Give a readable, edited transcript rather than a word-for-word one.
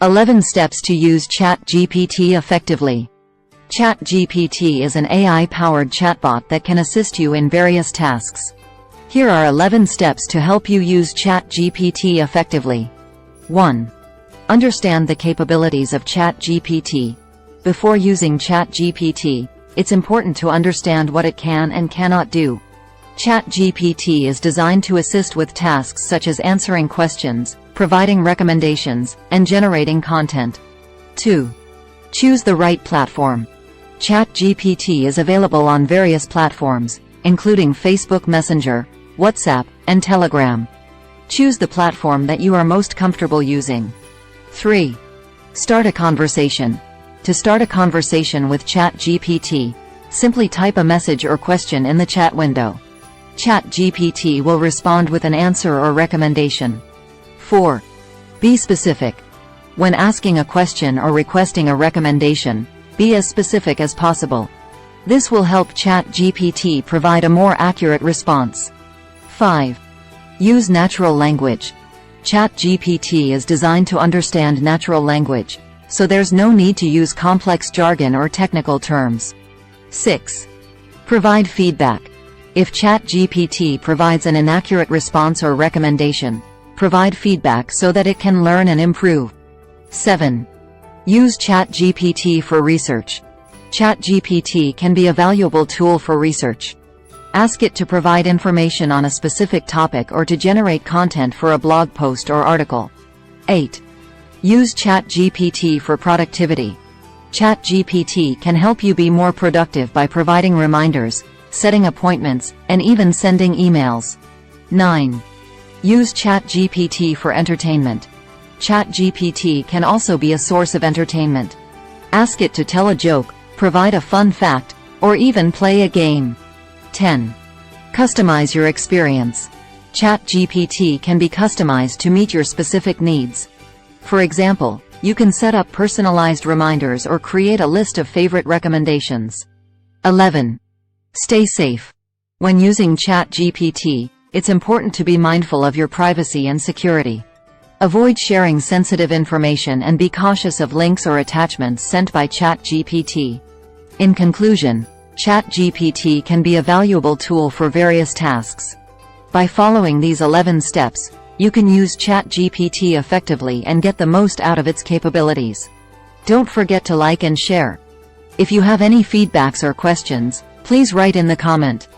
11 Steps to use ChatGPT effectively. ChatGPT is an AI-powered chatbot that can assist you in various tasks. Here are 11 steps to help you use ChatGPT effectively. 1. Understand the capabilities of ChatGPT. Before using ChatGPT, it's important to understand what it can and cannot do. ChatGPT is designed to assist with tasks such as answering questions, providing recommendations, and generating content. 2. Choose the right platform. ChatGPT is available on various platforms, including Facebook Messenger, WhatsApp, and Telegram. Choose the platform that you are most comfortable using. 3. Start a conversation. To start a conversation with ChatGPT, simply type a message or question in the chat window. ChatGPT will respond with an answer or recommendation. 4. Be specific. When asking a question or requesting a recommendation, be as specific as possible. This will help ChatGPT provide a more accurate response. 5. Use natural language. ChatGPT is designed to understand natural language, so there's no need to use complex jargon or technical terms. 6. Provide feedback. If ChatGPT provides an inaccurate response or recommendation, provide feedback so that it can learn and improve. 7. Use ChatGPT for research. ChatGPT can be a valuable tool for research. Ask it to provide information on a specific topic or to generate content for a blog post or article. 8. Use ChatGPT for productivity. ChatGPT can help you be more productive by providing reminders, setting appointments, and even sending emails. 9. Use ChatGPT for entertainment. ChatGPT can also be a source of entertainment. Ask it to tell a joke, provide a fun fact, or even play a game. 10. Customize your experience. ChatGPT can be customized to meet your specific needs. For example, you can set up personalized reminders or create a list of favorite recommendations. 11. Stay safe. When using ChatGPT, it's important to be mindful of your privacy and security. Avoid sharing sensitive information and be cautious of links or attachments sent by ChatGPT. In conclusion, ChatGPT can be a valuable tool for various tasks. By following these 11 steps, you can use ChatGPT effectively and get the most out of its capabilities. Don't forget to like and share. If you have any feedbacks or questions, please write in the comment.